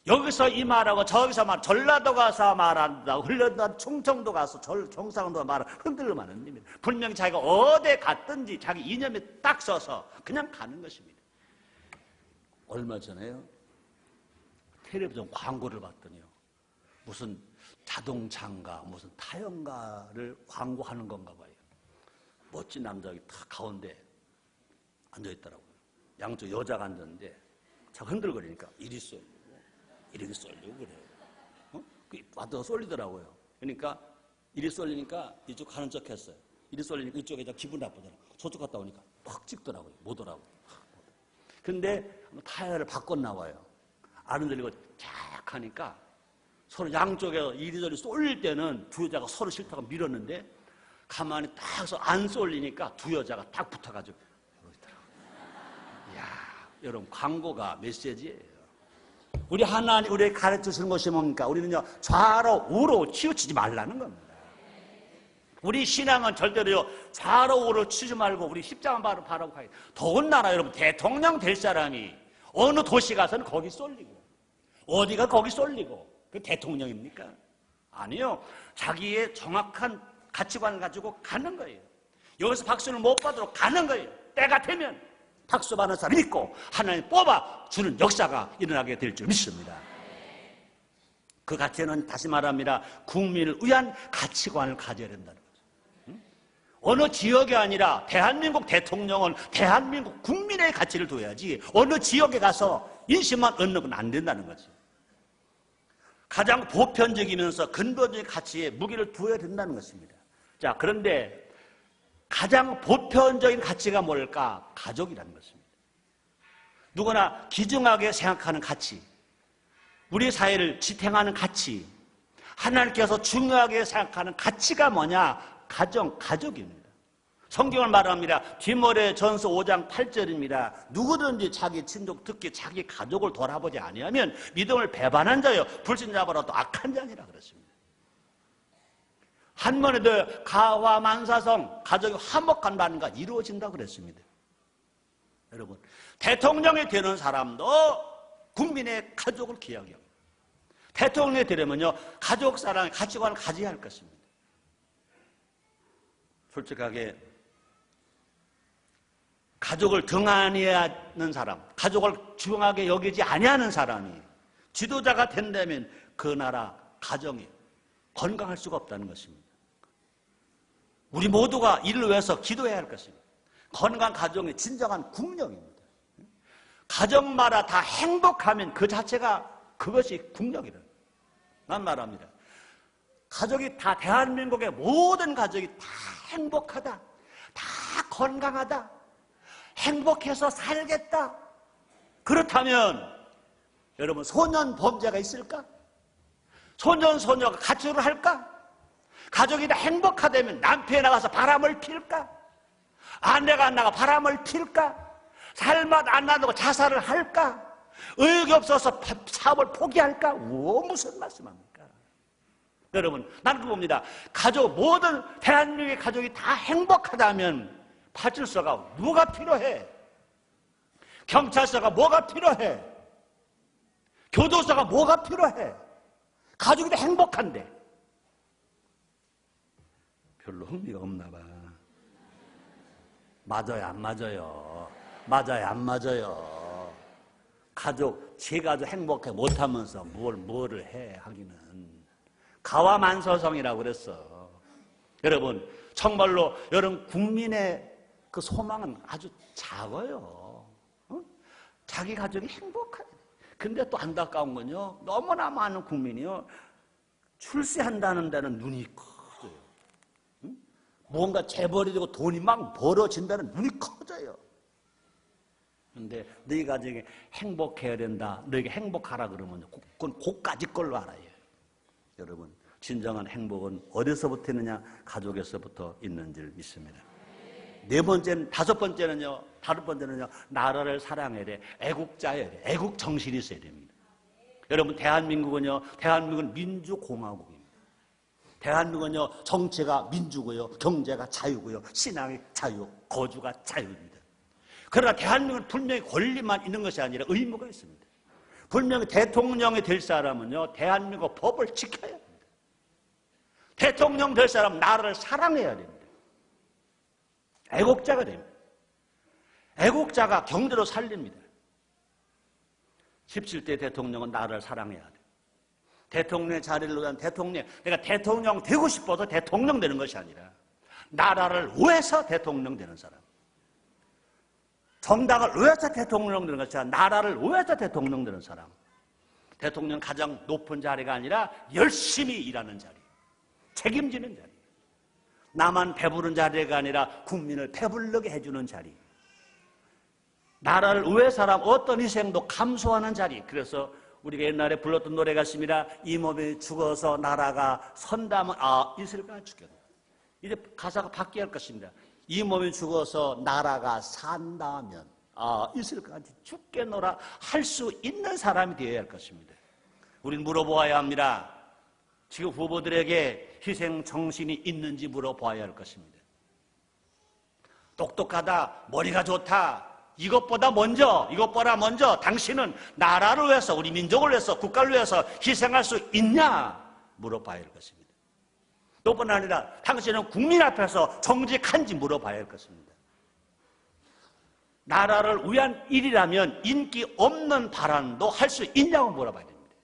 여기서 이 말하고 저기서 말, 전라도 가서 말한다고, 흘러다 충청도 가서 경상도 말을 흔들면 안 됩니다. 분명히 자기가 어디 갔든지 자기 이념에 딱 서서 그냥 가는 것입니다. 얼마 전에요, 텔레비전 광고를 봤더니요, 무슨 자동차인가 무슨 타연가를 광고하는 건가 봐요. 멋진 남자가 다 가운데 앉아있더라고요. 양쪽 여자가 앉았는데 자꾸 흔들거리니까 이리 쏠리고 이렇게 쏠리고 그래요. 와도 쏠리더라고요. 그러니까 이리 쏠리니까 이쪽 가는 척 했어요. 이리 쏠리니까 이쪽에 기분 나쁘더라고요. 저쪽 갔다 오니까 팍 찍더라고요. 못 오라고. 근데 타이어를 바꿔 나와요. 안 흔들리고 쫙 하니까 서로 양쪽에 이리저리 쏠릴 때는 두 여자가 서로 싫다고 밀었는데 가만히 딱 서 안 쏠리니까 두 여자가 딱 붙어가지고 이야, 여러분 광고가 메시지예요. 우리 하나님 우리에게 가르쳐주는 것이 뭡니까? 우리는요, 좌로 우로 치우치지 말라는 겁니다. 우리 신앙은 절대로요, 좌로 우로 치지 말고 우리 십자가 바라고 가야 돼요. 더군다나 여러분, 대통령 될 사람이 어느 도시 가서는 거기 쏠리고 어디가 거기 쏠리고 그 대통령입니까? 아니요. 자기의 정확한 가치관을 가지고 가는 거예요. 여기서 박수를 못 받으러 가는 거예요. 때가 되면 박수 받는 사람이 있고 하나님 뽑아 주는 역사가 일어나게 될 줄 믿습니다. 그 가치는 다시 말합니다. 국민을 위한 가치관을 가져야 된다는 거죠. 어느 지역이 아니라 대한민국 대통령은 대한민국 국민의 가치를 둬야지 어느 지역에 가서 인심만 얻는 건 안 된다는 거죠. 가장 보편적이면서 근본적인 가치에 무게를 두어야 된다는 것입니다. 자, 그런데 가장 보편적인 가치가 뭘까? 가족이라는 것입니다. 누구나 귀중하게 생각하는 가치, 우리 사회를 지탱하는 가치, 하나님께서 중요하게 생각하는 가치가 뭐냐? 가족입니다. 성경을 말합니다. 디모데 전서 5장 8절입니다. 누구든지 자기 친족, 특히 자기 가족을 돌아보지 아니하면 믿음을 배반한 자요 불신자보다도 악한 자니라 그랬습니다. 한번에도 가와 만사성, 가족이 화목한 바 이루어진다고 그랬습니다. 여러분, 대통령이 되는 사람도 국민의 가족을 기억해요. 대통령이 되려면요, 가족 사랑의 가치관을 가져야 할 것입니다. 솔직하게 가족을 등한히 하는 사람, 가족을 중요하게 여기지 아니하는 사람이 지도자가 된다면 그 나라 가정이 건강할 수가 없다는 것입니다. 우리 모두가 이를 위해서 기도해야 할 것입니다. 건강한 가정이 진정한 국력입니다. 가정마다 다 행복하면 그 자체가 그것이 국력이다. 난 말합니다. 가족이 다 대한민국의 모든 가족이 다 행복하다, 다 건강하다, 행복해서 살겠다. 그렇다면 여러분, 소년 범죄가 있을까? 소년 소녀가 가출을 할까? 가족이 다 행복하다면 남편이 나가서 바람을 필까? 아내가 안 나가 바람을 필까? 살맛 안 나고 자살을 할까? 의욕이 없어서 사업을 포기할까? 무슨 말씀합니까? 여러분, 나는 그겁니다. 가족, 모든 대한민국의 가족이 다 행복하다면 파출소가 뭐가 필요해? 경찰서가 뭐가 필요해? 교도소가 뭐가 필요해? 가족이 다 행복한데 별로 흥미가 없나 봐. 맞아요, 안 맞아요? 맞아요, 안 맞아요? 가족, 제 가족 행복해 못하면서 뭐를 해, 하기는. 가와만서성이라고 그랬어. 여러분, 정말로 여러분 국민의 그 소망은 아주 작아요. 자기 가족이 행복해. 근데 또 안타까운 건요, 너무나 많은 국민이요, 출세한다는 데는 눈이 커져요. 뭔가 재벌이 되고 돈이 막 벌어진다는 눈이 커져요. 그런데 너희 가정이 행복해야 된다, 너에게 행복하라 그러면 그건 고까지 걸로 알아요. 여러분, 진정한 행복은 어디서부터 있느냐? 가족에서부터 있는 줄 믿습니다. 다섯 번째는요, 나라를 사랑해야 돼. 애국자여야 돼. 애국 정신이 있어야 됩니다. 여러분, 대한민국은 민주공화국입니다. 대한민국은요, 정치가 민주고요, 경제가 자유고요, 신앙이 자유, 거주가 자유입니다. 그러나 대한민국은 분명히 권리만 있는 것이 아니라 의무가 있습니다. 분명히 대통령이 될 사람은요, 대한민국 법을 지켜야 합니다. 대통령 될 사람은 나라를 사랑해야 됩니다. 애국자가 됩니다. 애국자가 경제로 살립니다. 17대 대통령은 나라를 사랑해야 돼. 대통령의 자리를 위한 내가 대통령 되고 싶어서 대통령 되는 것이 아니라 나라를 위해서 대통령 되는 사람. 정당을 위해서 대통령 되는 것이 아니라 나라를 위해서 대통령 되는 사람. 대통령 가장 높은 자리가 아니라 열심히 일하는 자리, 책임지는 자리. 나만 배부른 자리가 아니라 국민을 배부르게 해주는 자리. 나라를 위해서라면 어떤 희생도 감수하는 자리. 그래서 우리가 옛날에 불렀던 노래가 있습니다. 이 몸이 죽어서 나라가 선다면 있을까 죽겠다. 이제 가사가 바뀌어야 할 것입니다. 이 몸이 죽어서 나라가 산다면 있을까 죽겠노라 할 수 있는 사람이 되어야 할 것입니다. 우리는 물어보아야 합니다. 지금 후보들에게 희생 정신이 있는지 물어봐야 할 것입니다. 똑똑하다, 머리가 좋다, 이것보다 먼저 당신은 나라를 위해서, 우리 민족을 위해서, 국가를 위해서 희생할 수 있냐 물어봐야 할 것입니다. 또 뿐 아니라 당신은 국민 앞에서 정직한지 물어봐야 할 것입니다. 나라를 위한 일이라면 인기 없는 발언도 할 수 있냐고 물어봐야 됩니다.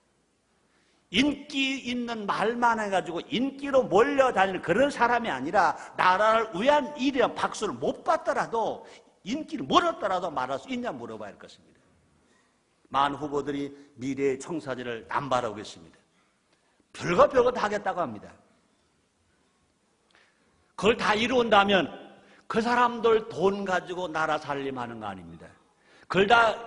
인기 있는 말만 해가지고 인기로 몰려다니는 그런 사람이 아니라 나라를 위한 일이란 박수를 못 받더라도 인기를 몰았더라도 말할 수 있냐 물어봐야 할 것입니다. 많은 후보들이 미래의 청사진을 남발하고 있습니다. 별거 다 하겠다고 합니다. 그걸 다 이룬다면 그 사람들 돈 가지고 나라 살림하는 거 아닙니다. 그걸 다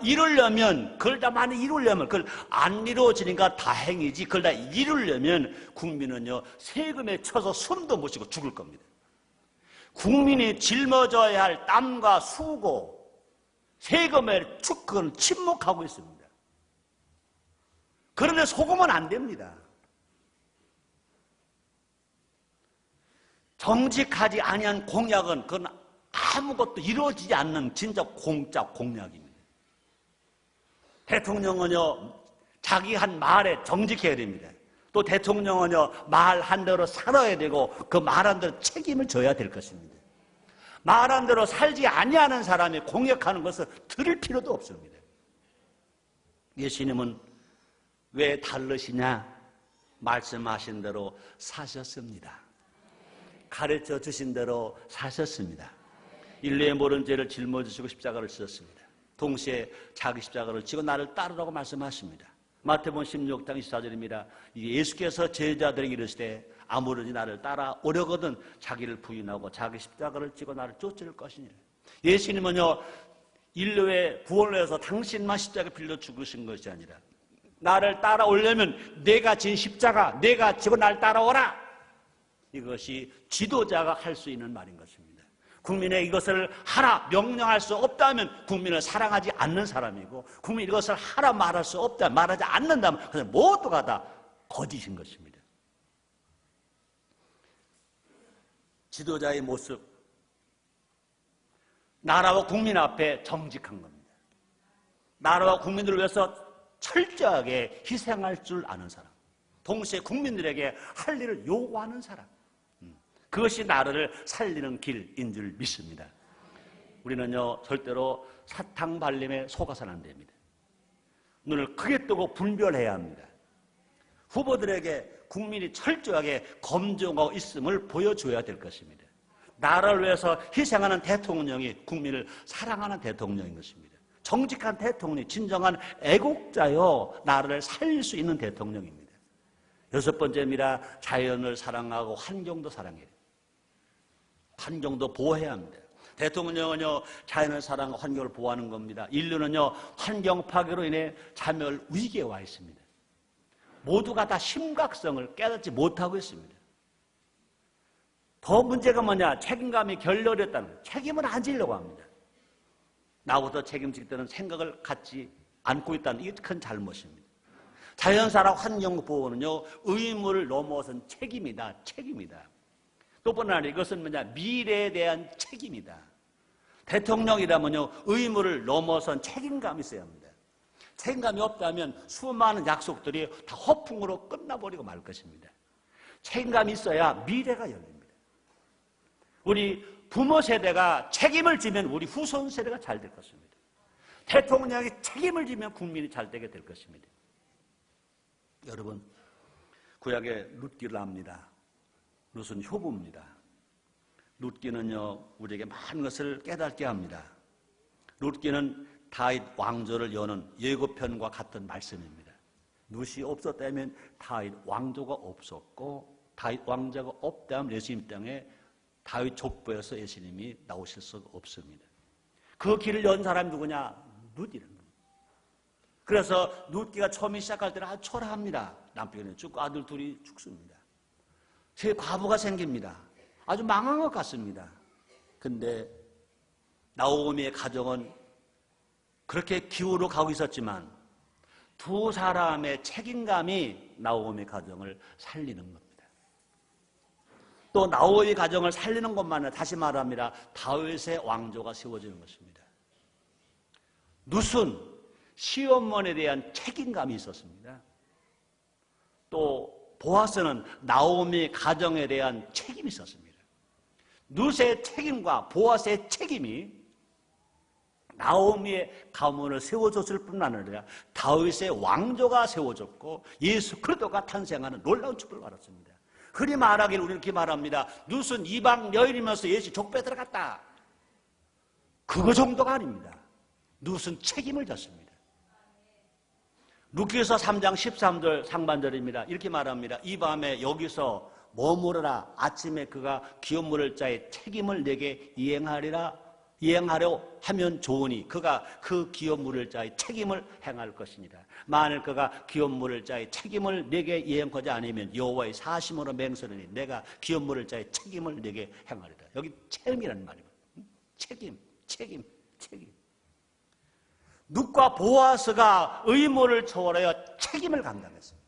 많이 이루려면, 그걸 안 이루어지니까 다행이지, 그걸 다 이루려면 국민은요, 세금에 쳐서 숨도 못 쉬고 죽을 겁니다. 국민이 짊어져야 할 땀과 수고, 세금에 그건 침묵하고 있습니다. 그런데 속으면 안 됩니다. 정직하지 아니한 공약은 그건 아무것도 이루어지지 않는 진짜 공짜 공약입니다. 대통령은요, 자기 한 말에 정직해야 됩니다. 또 대통령은요, 말한 대로 살아야 되고 그 말한 대로 책임을 져야 될 것입니다. 말한 대로 살지 아니하는 사람이 공약하는 것을 들을 필요도 없습니다. 예수님은 왜 다르시냐? 말씀하신 대로 사셨습니다. 가르쳐 주신 대로 사셨습니다. 인류의 모든 죄를 짊어지시고 십자가를 지셨습니다. 동시에 자기 십자가를 지고 나를 따르라고 말씀하십니다. 마태복음 16장 24절입니다. 예수께서 제자들에게 이르시되 아무든지 나를 따라오려거든 자기를 부인하고 자기 십자가를 지고 나를 쫓을 것이니라. 예수님은요, 인류의 구원을 위해서 당신만 십자가 빌려 죽으신 것이 아니라 나를 따라오려면 내가 진 십자가, 내가 지고 나를 따라오라. 이것이 지도자가 할 수 있는 말인 것입니다. 국민의 이것을 하라 명령할 수 없다면 국민을 사랑하지 않는 사람이고, 국민이 이것을 하라 말할 수 없다 말하지 않는다면 그것은 모두가 다 거짓인 것입니다. 지도자의 모습, 나라와 국민 앞에 정직한 겁니다. 나라와 국민들을 위해서 철저하게 희생할 줄 아는 사람, 동시에 국민들에게 할 일을 요구하는 사람, 그것이 나라를 살리는 길인 줄 믿습니다. 우리는요 절대로 사탕 발림에 속아서는 안 됩니다. 눈을 크게 뜨고 분별해야 합니다. 후보들에게 국민이 철저하게 검증하고 있음을 보여줘야 될 것입니다. 나라를 위해서 희생하는 대통령이 국민을 사랑하는 대통령인 것입니다. 정직한 대통령이 진정한 애국자요, 나라를 살릴 수 있는 대통령입니다. 여섯 번째입니다. 자연을 사랑하고 환경도 사랑해야 됩니다. 환경도 보호해야 합니다. 대통령은요 자연을 사랑하고 환경을 보호하는 겁니다. 인류는요 환경 파괴로 인해 자멸 위기에 와 있습니다. 모두가 다 심각성을 깨닫지 못하고 있습니다. 더 문제가 뭐냐? 책임감이 결렬했다는 거예요. 책임을 안 지려고 합니다. 나부터 책임질 때는 생각을 갖지 않고 있다는 이게 큰 잘못입니다. 자연사랑 환경보호는요 의무를 넘어선 책임이다. 책임이다. 또 뿐만 아니라 이것은 뭐냐? 미래에 대한 책임이다. 대통령이라면요 의무를 넘어선 책임감이 있어야 합니다. 책임감이 없다면 수많은 약속들이 다 허풍으로 끝나버리고 말 것입니다. 책임감이 있어야 미래가 열립니다. 우리 부모 세대가 책임을 지면 우리 후손 세대가 잘 될 것입니다. 대통령이 책임을 지면 국민이 잘 되게 될 것입니다. 여러분, 구약에 룻기를 압니다. 룻은 효부입니다. 룻기는요 우리에게 많은 것을 깨닫게 합니다. 룻기는 다윗 왕조를 여는 예고편과 같은 말씀입니다. 룻이 없었다면 다윗 왕조가 없었고, 다윗 왕자가 없다면 예수님 땅에 다윗 족보에서 예수님이 나오실 수가 없습니다. 그 길을 연 사람이 누구냐? 룻이라는 겁니다. 그래서 룻기가 처음에 시작할 때는 아주 초라합니다. 남편이 죽고 아들 둘이 죽습니다. 새 과부가 생깁니다. 아주 망한 것 같습니다. 근데 나오미의 가정은 그렇게 기우로 가고 있었지만 두 사람의 책임감이 나오미의 가정을 살리는 겁니다. 또 나오미의 가정을 살리는 것만 아니라 다시 말합니다. 다윗의 왕조가 세워지는 것입니다. 룻은 시어머니에 대한 책임감이 있었습니다. 또 보아스는 나오미 가정에 대한 책임이 있었습니다. 룻의 책임과 보아스의 책임이 나오미의 가문을 세워줬을 뿐 아니라 다윗의 왕조가 세워졌고 예수 그리스도가 탄생하는 놀라운 축복을 받았습니다. 흔히 말하기를 우리는 이렇게 말합니다. 룻은 이방 여인이면서 예수 족보에 들어갔다. 그거 정도가 아닙니다. 룻은 책임을 졌습니다. 룻기서 3장 13절 상반절입니다. 이렇게 말합니다. 이 밤에 여기서 머무르라. 아침에 그가 기업 물을 자의 책임을 내게 이행하려 하면 좋으니 그가 그 기업 물을 자의 책임을 행할 것이니라. 만일 그가 기업 물을 자의 책임을 내게 이행하지 않으면 여호와의 사심으로 맹세하니 내가 기업 물을 자의 책임을 내게 행하리라. 여기 책임이라는 말입니다. 책임. 룻과 보아스가 의무를 초월하여 책임을 감당했습니다.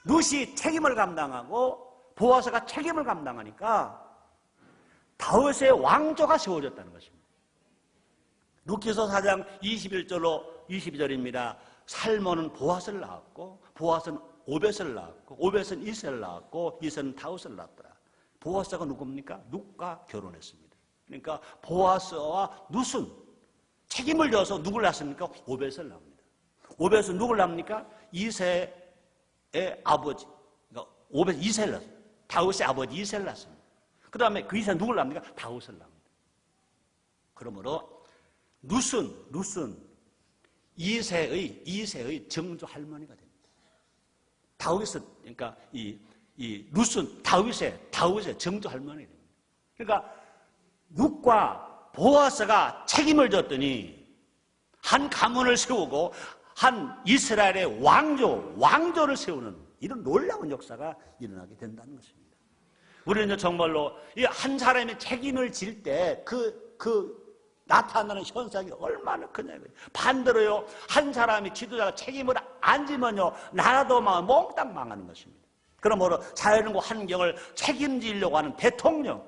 룻이 책임을 감당하고 보아스가 책임을 감당하니까 다윗의 왕조가 세워졌다는 것입니다. 룻기서 4장 21절로 22절입니다. 살몬은 보아스를 낳았고 보아스는 오벳을 낳았고 오벳은 이새를 낳았고 이새는 다윗을 낳았더라. 보아스가 누굽니까? 룻과 결혼했습니다. 그러니까 보아스와 룻은 책임을 져서 누굴 낳습니까? 오벳을 낳습니다. 오벳은 누굴 낳습니까? 이새의 아버지, 그러니까 오벳 이새를 낳습니다. 다윗의 아버지 이새를 낳습니다. 그 다음에 그 이새는 누굴 낳습니까? 다윗을 낳습니다. 그러므로 룻은 이새의 정조 할머니가 됩니다. 다윗은 그러니까 룻은 다윗의 정조 할머니가 됩니다. 그러니까 룻과 보아스가 책임을 졌더니 한 가문을 세우고 한 이스라엘의 왕조를 세우는 이런 놀라운 역사가 일어나게 된다는 것입니다. 우리는 정말로 한 사람이 책임을 질 때 나타나는 현상이 얼마나 크냐고요. 반대로요, 한 사람이 지도자가 책임을 안 지면요, 나라도 몽땅 망하는 것입니다. 그러므로 자연과 환경을 책임지려고 하는 대통령,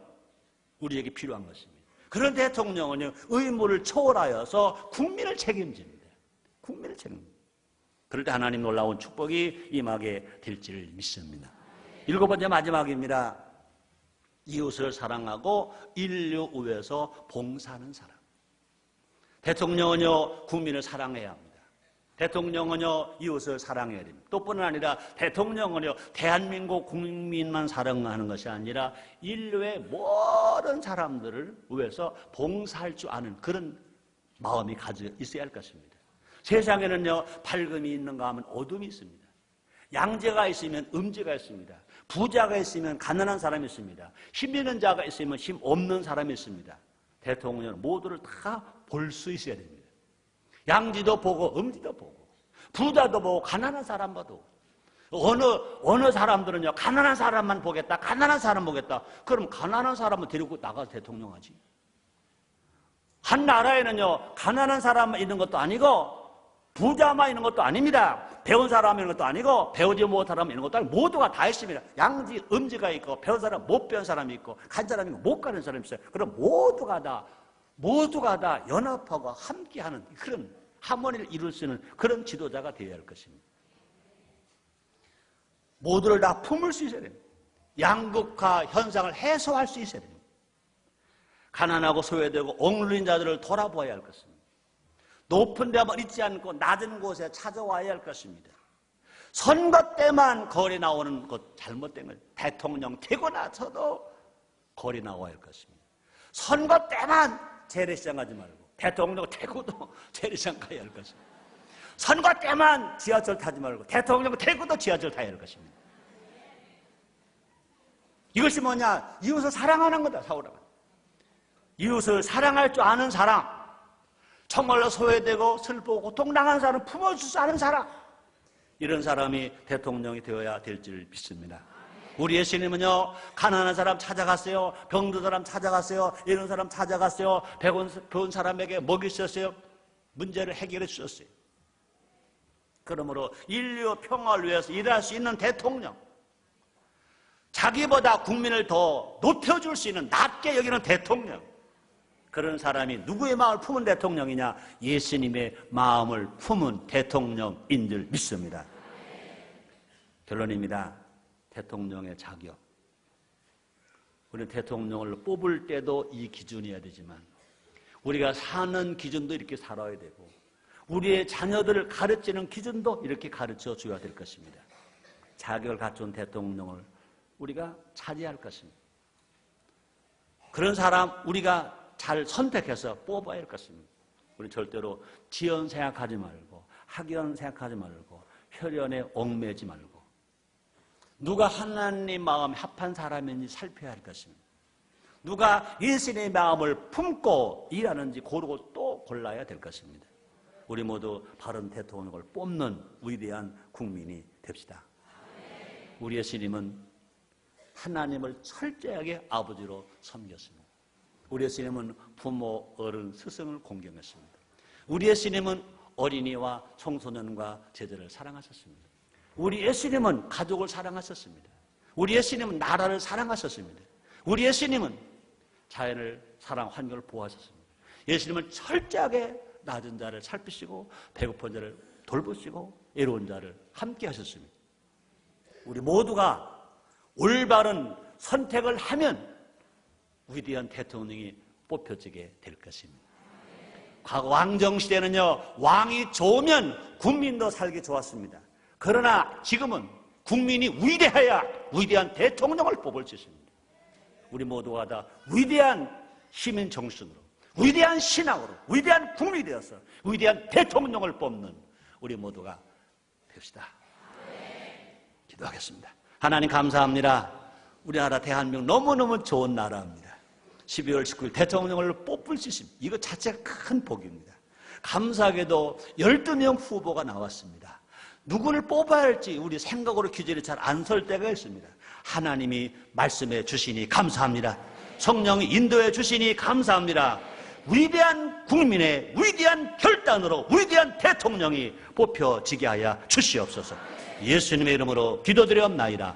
우리에게 필요한 것입니다. 그런 대통령은요, 의무를 초월하여서 국민을 책임집니다. 국민을 책임집니다. 그럴 때 하나님 놀라운 축복이 임하게 될 줄 믿습니다. 7번째 마지막입니다. 이웃을 사랑하고 인류 위해서 봉사하는 사람. 대통령은요, 국민을 사랑해야 합니다. 대통령은요, 이웃을 사랑해야 됩니다. 또뿐만 아니라 대통령은요, 대한민국 국민만 사랑하는 것이 아니라 인류의 모든 사람들을 위해서 봉사할 줄 아는 그런 마음이 가져 있어야 할 것입니다. 세상에는요, 밝음이 있는가 하면 어둠이 있습니다. 양재가 있으면 음재가 있습니다. 부자가 있으면 가난한 사람이 있습니다. 힘 있는 자가 있으면 힘 없는 사람이 있습니다. 대통령은 모두를 다 볼 수 있어야 됩니다. 양지도 보고 음지도 보고 부자도 보고 가난한 사람 봐도 어느 사람들은요, 가난한 사람만 보겠다, 가난한 사람 보겠다. 그럼 가난한 사람을 데리고 나가서 대통령하지. 한 나라에는요, 가난한 사람만 있는 것도 아니고 부자만 있는 것도 아닙니다. 배운 사람 있는 것도 아니고 배우지 못한 사람 있는 것도 아니고 모두가 다 있습니다. 양지, 음지가 있고 배운 사람, 못 배운 사람이 있고 간 사람이 있고 못 가는 사람이 있어요. 그럼 모두가 다 연합하고 함께하는 그런 하모니를 이룰 수 있는 그런 지도자가 되어야 할 것입니다. 모두를 다 품을 수 있어야 됩니다. 양극화 현상을 해소할 수 있어야 됩니다. 가난하고 소외되고 억눌린 자들을 돌아보아야 할 것입니다. 높은 데만 있지 않고 낮은 곳에 찾아와야 할 것입니다. 선거 때만 거리 나오는 것 잘못된 거예요. 대통령 되고 나서도 거리 나와야 할 것입니다. 선거 때만 재래시장 가지 말고 대통령 되고도 재래시장 가야 할 것입니다. 선거 때만 지하철 타지 말고 대통령 되고도 지하철 타야 할 것입니다. 이것이 뭐냐? 이웃을 사랑하는 거다. 사오라가 이웃을 사랑할 줄 아는 사람, 정말로 소외되고 슬프고 고통당한 사람 품어줄 줄 아는 사람, 이런 사람이 대통령이 되어야 될 줄 믿습니다. 우리 예수님은요, 가난한 사람 찾아갔어요. 병든 사람 찾아갔어요. 이런 사람 찾아갔어요. 배운 사람에게 먹이셨어요. 문제를 해결해 주셨어요. 그러므로 인류 평화를 위해서 일할 수 있는 대통령, 자기보다 국민을 더 높여줄 수 있는, 낮게 여기는 대통령, 그런 사람이 누구의 마음을 품은 대통령이냐? 예수님의 마음을 품은 대통령인 줄 믿습니다. 결론입니다. 대통령의 자격. 우리 대통령을 뽑을 때도 이 기준이어야 되지만 우리가 사는 기준도 이렇게 살아야 되고 우리의 자녀들을 가르치는 기준도 이렇게 가르쳐 줘야 될 것입니다. 자격을 갖춘 대통령을 우리가 차지할 것입니다. 그런 사람 우리가 잘 선택해서 뽑아야 할 것입니다. 우리 절대로 지연 생각하지 말고 학연 생각하지 말고 혈연에 얽매지 말고 누가 하나님 마음에 합한 사람인지 살펴야 할 것입니다. 누가 예수님의 마음을 품고 일하는지 고르고 또 골라야 될 것입니다. 우리 모두 바른 대통령을 뽑는 위대한 국민이 됩시다. 우리 예수님은 하나님을 철저하게 아버지로 섬겼습니다. 우리 예수님은 부모, 어른, 스승을 공경했습니다. 우리 예수님은 어린이와 청소년과 제자를 사랑하셨습니다. 우리 예수님은 가족을 사랑하셨습니다. 우리 예수님은 나라를 사랑하셨습니다. 우리 예수님은 자연을 사랑, 환경을 보호하셨습니다. 예수님은 철저하게 낮은 자를 살피시고 배고픈 자를 돌보시고 애로운 자를 함께 하셨습니다. 우리 모두가 올바른 선택을 하면 위대한 대통령이 뽑혀지게 될 것입니다. 과거 왕정시대는요, 왕이 좋으면 국민도 살기 좋았습니다. 그러나 지금은 국민이 위대해야 위대한 대통령을 뽑을 수 있습니다. 우리 모두가 다 위대한 시민 정신으로, 위대한 신앙으로, 위대한 국민이 되어서 위대한 대통령을 뽑는 우리 모두가 됩시다. 기도하겠습니다. 하나님 감사합니다. 우리나라 대한민국 너무너무 좋은 나라입니다. 12월 19일 대통령을 뽑을 수 있습니다. 이거 자체가 큰 복입니다. 감사하게도 12명 후보가 나왔습니다. 누구를 뽑아야 할지 우리 생각으로 기준이 잘 안 설 때가 있습니다. 하나님이 말씀해 주시니 감사합니다. 성령이 인도해 주시니 감사합니다. 위대한 국민의 위대한 결단으로 위대한 대통령이 뽑혀지게 하여 주시옵소서. 예수님의 이름으로 기도드렸나이다.